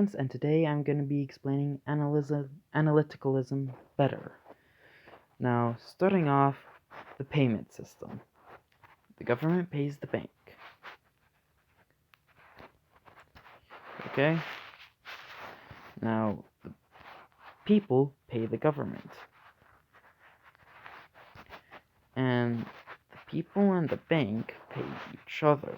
and today I'm going to be explaining analyticalism better. Now, starting off, the payment system. The government pays the bank. Okay? Now, the people pay the government. And the people and the bank pay each other.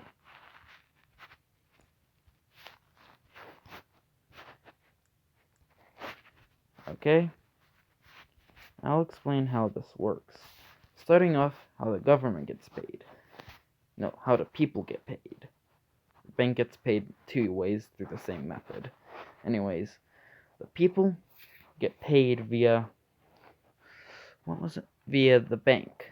Okay? I'll explain how this works. Starting off, how the government gets paid. No, how the people get paid. The bank gets paid two ways through the same method. Anyways, the people get paid via via the bank.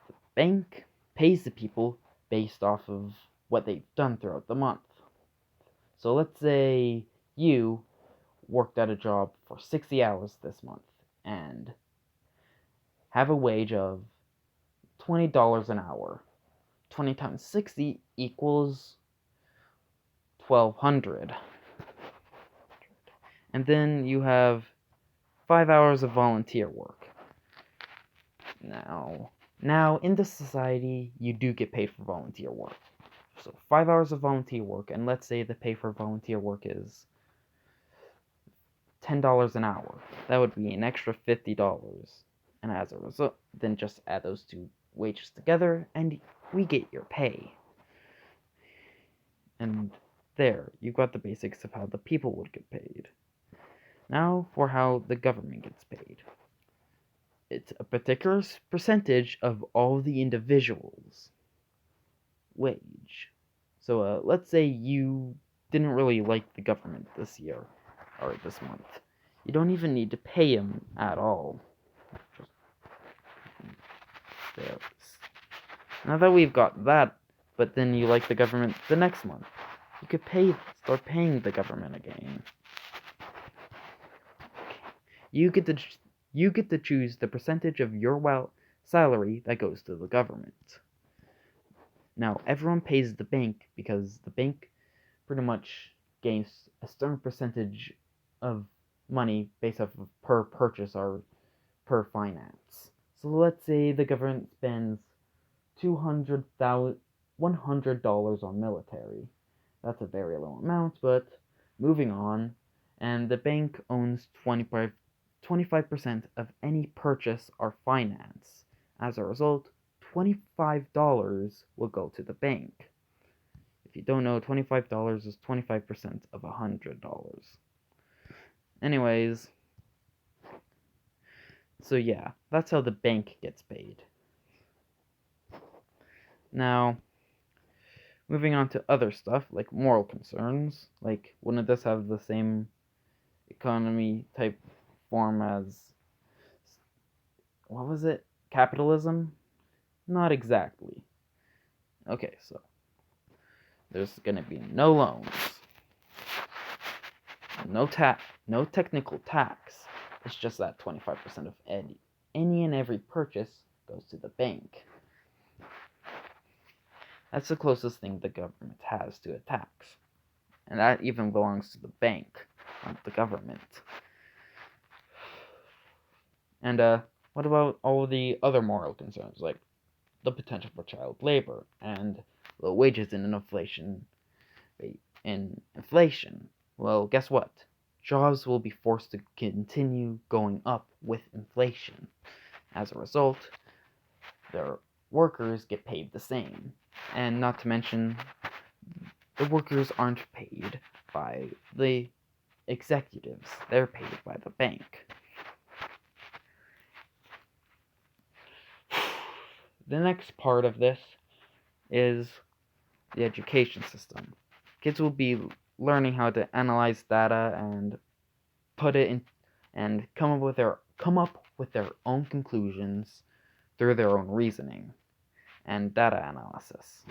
The bank pays the people based off of what they've done throughout the month. So let's say you worked at a job for 60 hours this month and have a wage of $20 an hour. 20 times 60 equals 1,200. And then you have 5 hours of volunteer work. Now in this society, you do get paid for volunteer work. So 5 hours of volunteer work, and let's say the pay for volunteer work is $10 an hour. That would be an extra $50. And as a result, then just add those two wages together, and we get your pay. And there, you got the basics of how the people would get paid. Now for how the government gets paid. It's a particular percentage of all the individuals' wage. So let's say you didn't really like the government this year, or this month. You don't even need to pay him at all. There. Now that we've got that, but then you like the government the next month, you could start paying the government again. You get to choose the percentage of your salary that goes to the government. Now, everyone pays the bank because the bank pretty much gains a certain percentage of money based off of per purchase or per finance. So let's say the government spends $100 on military. That's a very low amount, but moving on. And the bank owns 25% of any purchase or finance. As a result, $25 will go to the bank. If you don't know, $25 is 25% of $100. Anyways, so yeah, that's how the bank gets paid. Now, moving on to other stuff, like moral concerns, like wouldn't this have the same economy type form as, what was it, capitalism? Not exactly. Okay, so there's gonna be no loans, no technical tax. It's just that 25% of any and every purchase goes to the bank. That's the closest thing the government has to a tax. And that even belongs to the bank, not the government. And what about all the other moral concerns, like the potential for child labor and low wages and inflation? Well, guess what? Jobs will be forced to continue going up with inflation. As a result, their workers get paid the same. And not to mention, the workers aren't paid by the executives. They're paid by the bank. The next part of this is the education system. Kids will be learning how to analyze data and put it in and come up with their own conclusions through their own reasoning and data analysis.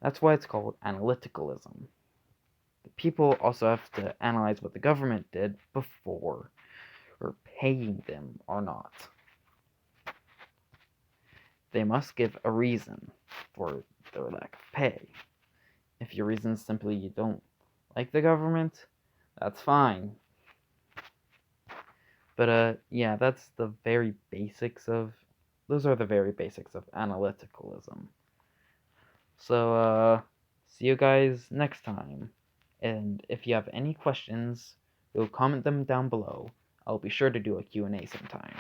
That's why it's called Aniliticalism. The people also have to analyze what the government did before paying them or not. They must give a reason for their lack of pay. If your reason is simply you don't like the government, that's fine. But yeah, those are the very basics of analyticalism. So see you guys next time. And if you have any questions, you'll comment them down below. I'll be sure to do a Q&A sometime.